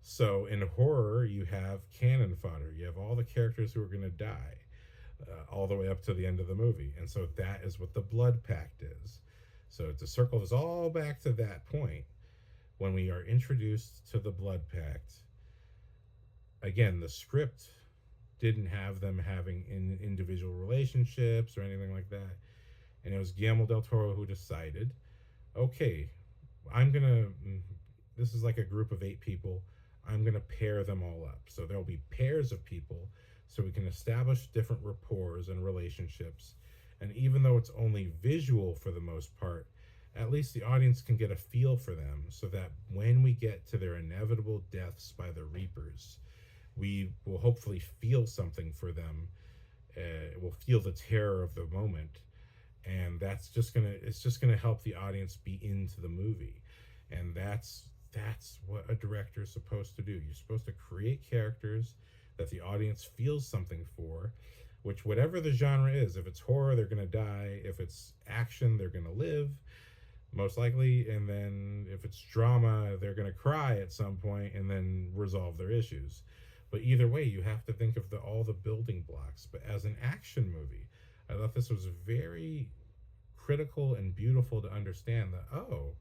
So in horror, you have cannon fodder. You have all the characters who are going to die, all the way up to the end of the movie. And so that is what the blood pact is. So to circle this all back to that point, when we are introduced to the blood pact, again, the script didn't have them having individual relationships or anything like that. And it was Guillermo del Toro who decided, okay, I'm gonna. This is like a group of 8 people. I'm gonna pair them all up. So there'll be pairs of people, so we can establish different rapports and relationships. And even though it's only visual for the most part, at least the audience can get a feel for them, so that when we get to their inevitable deaths by the Reapers, we will hopefully feel something for them. We'll feel the terror of the moment, and it's just gonna help the audience be into the movie. And that's what a director is supposed to do. You're supposed to create characters that the audience feels something for, which, whatever the genre is, if it's horror, they're gonna die. If it's action, they're gonna live, most likely. And then if it's drama, they're gonna cry at some point and then resolve their issues. But either way, you have to think of all the building blocks. But as an action movie, I thought this was very critical and beautiful to understand that, oh,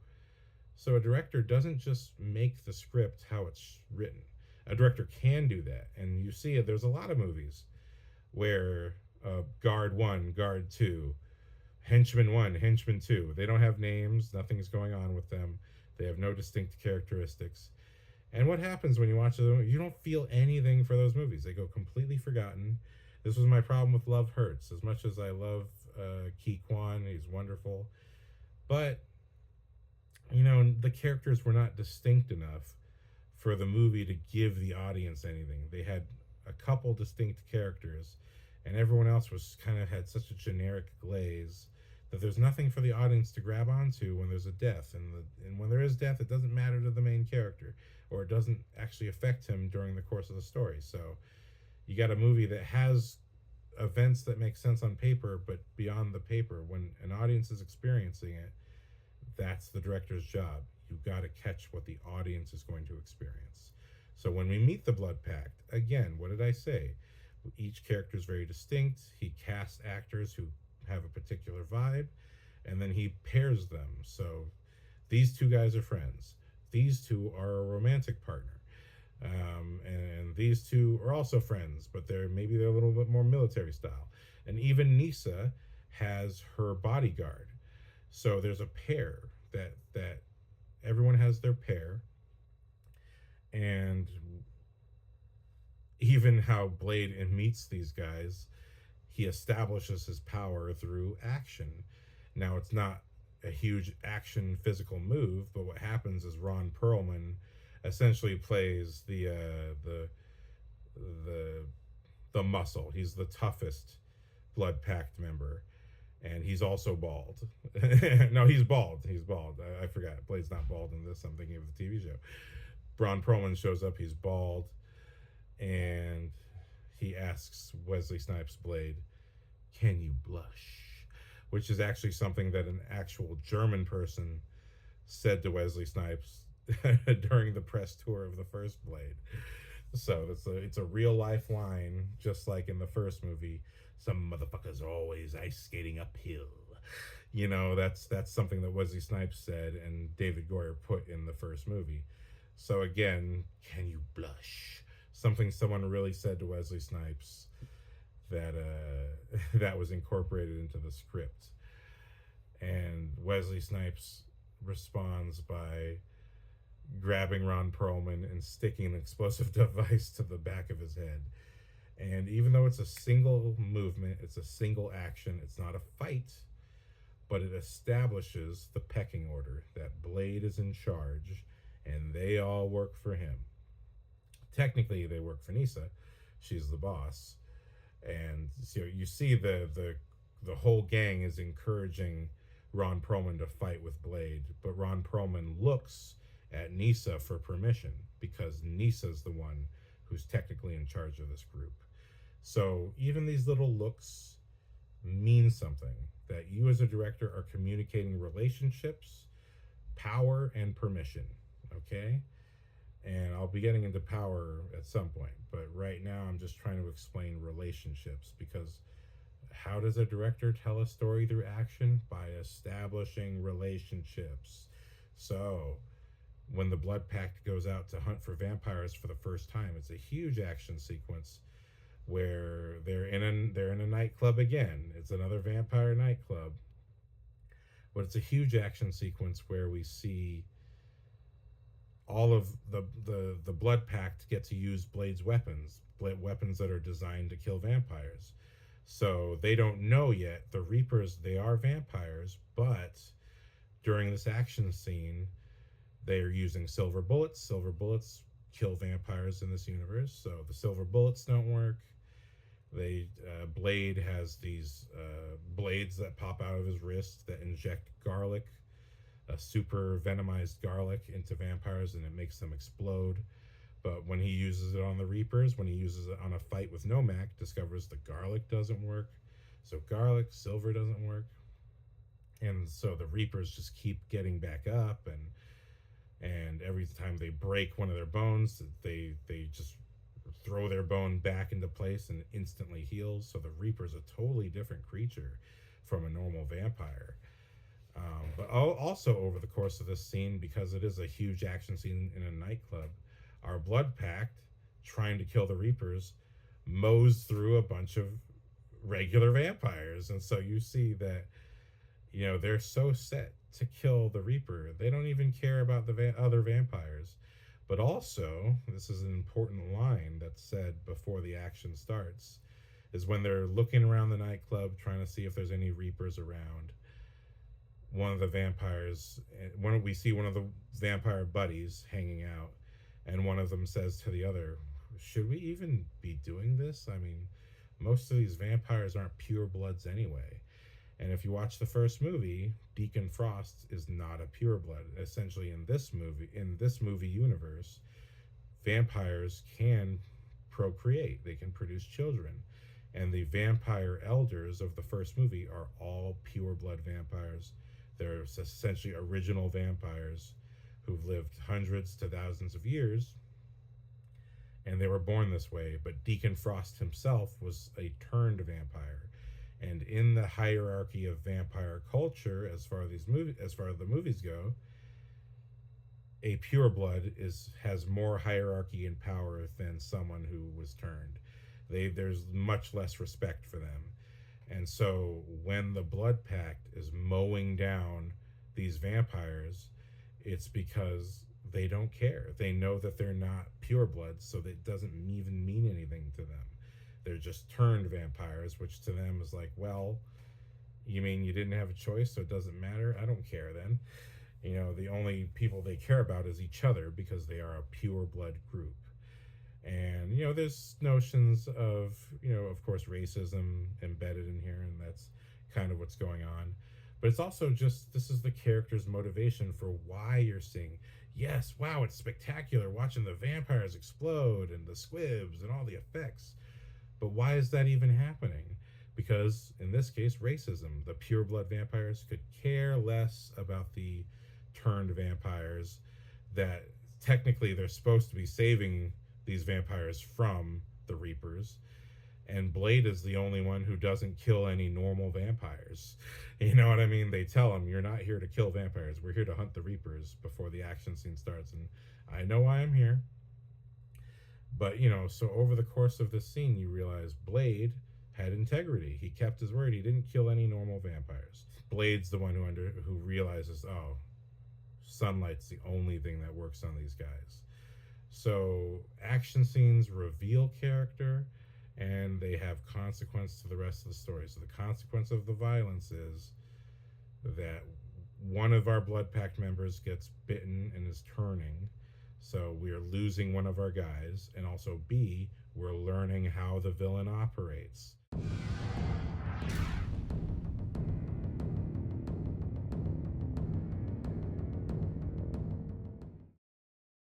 so a director doesn't just make the script how it's written. A director can do that. And you see it, there's a lot of movies where guard 1, guard 2, henchman 1, henchman 2, they don't have names, nothing's going on with them, they have no distinct characteristics. And what happens when you watch them? You don't feel anything for those movies. They go completely forgotten. This was my problem with Love Hurts. As much as I love Ki Kwan, he's wonderful. But, the characters were not distinct enough for the movie to give the audience anything. They had a couple distinct characters, and everyone else was kind of had such a generic glaze that there's nothing for the audience to grab onto when there's a death. And when there is death, it doesn't matter to the main character, or it doesn't actually affect him during the course of the story. So you got a movie that has events that make sense on paper, but beyond the paper, when an audience is experiencing it, that's the director's job. You've got to catch what the audience is going to experience. So when we meet the Blood Pact, again, what did I say? Each character is very distinct. He casts actors who have a particular vibe, and then he pairs them. So these 2 guys are friends. These 2 are a romantic partner. And these 2 are also friends, but they're a little bit more military style. And even Nisa has her bodyguard. So there's a pair that everyone has their pair. And even how Blade meets these guys, he establishes his power through action. Now, it's not a huge action physical move, but what happens is Ron Perlman essentially plays the muscle. He's the toughest Blood Pact member, and he's also bald. No, he's bald. He's bald. I forgot. Blade's not bald in this. I'm thinking of the TV show. Ron Perlman shows up. He's bald, and he asks Wesley Snipes' Blade, "Can you blush?" Which is actually something that an actual German person said to Wesley Snipes during the press tour of the first Blade. So it's a real life line, just like in the first movie. Some motherfuckers are always ice skating uphill. That's something that Wesley Snipes said and David Goyer put in the first movie. So again, can you blush? Something someone really said to Wesley Snipes that that was incorporated into the script. And Wesley Snipes responds by grabbing Ron Perlman and sticking an explosive device to the back of his head. And even though it's a single movement, it's a single action, it's not a fight, but it establishes the pecking order that Blade is in charge and they all work for him. Technically, they work for Nisa. She's the boss. And so you see the whole gang is encouraging Ron Perlman to fight with Blade, but Ron Perlman looks at Nisa for permission because Nisa's the one who's technically in charge of this group. So even these little looks mean something, that you as a director are communicating relationships, power, and permission, okay? And I'll be getting into power at some point. But right now, I'm just trying to explain relationships, because how does a director tell a story through action? By establishing relationships. So, when the Blood Pact goes out to hunt for vampires for the first time, it's a huge action sequence where they're in a nightclub again. It's another vampire nightclub, but it's a huge action sequence where we see all of the Blood Pact get to use Blade's weapons that are designed to kill vampires. So they don't know yet. The Reapers, they are vampires, but during this action scene, they are using silver bullets. Silver bullets kill vampires in this universe, so the silver bullets don't work. Blade has these blades that pop out of his wrist that inject garlic, a super venomized garlic, into vampires, and it makes them explode. But when he uses it on the Reapers, when he uses it on a fight with Nomak, discovers the garlic doesn't work. So garlic, silver doesn't work. And so the Reapers just keep getting back up, and every time they break one of their bones, they just throw their bone back into place and instantly heals. So the Reaper's a totally different creature from a normal vampire. But also over the course of this scene, because it is a huge action scene in a nightclub, our Blood Pact, trying to kill the Reapers, mows through a bunch of regular vampires. And so you see that, they're so set to kill the Reaper, they don't even care about the other vampires. But also, this is an important line that's said before the action starts, is when they're looking around the nightclub trying to see if there's any Reapers around. One of the vampires, we see one of the vampire buddies hanging out, and one of them says to the other, should we even be doing this? I mean, most of these vampires aren't pure bloods anyway. And if you watch the first movie, Deacon Frost is not a pureblood. Essentially, in this movie universe, vampires can procreate. They can produce children. And the vampire elders of the first movie are all pureblood vampires. They're essentially original vampires who've lived hundreds to thousands of years, and they were born this way. But Deacon Frost himself was a turned vampire. And in the hierarchy of vampire culture, as far as the movies go, a pureblood has more hierarchy and power than someone who was turned. There's much less respect for them. And so when the Blood Pact is mowing down these vampires, it's because they don't care. They know that they're not purebloods, so that doesn't even mean anything to them. They're just turned vampires, which to them is like, well, you mean you didn't have a choice, so it doesn't matter? I don't care then. The only people they care about is each other, because they are a pure blood group. And, there's notions of, of course, racism embedded in here, and that's kind of what's going on. But it's also just, this is the character's motivation for why you're seeing, yes, wow, it's spectacular watching the vampires explode and the squibs and all the effects. But why is that even happening? Because, in this case, racism. The pureblood vampires could care less about the turned vampires, that technically they're supposed to be saving these vampires from the Reapers. And Blade is the only one who doesn't kill any normal vampires. You know what I mean? They tell him, you're not here to kill vampires. We're here to hunt the Reapers before the action scene starts. And I know why I'm here. But, so over the course of this scene, you realize Blade had integrity. He kept his word. He didn't kill any normal vampires. Blade's the one who realizes, oh, sunlight's the only thing that works on these guys. So action scenes reveal character, and they have consequence to the rest of the story. So the consequence of the violence is that one of our Blood Pact members gets bitten and is turning. So we're losing one of our guys, and also B, we're learning how the villain operates.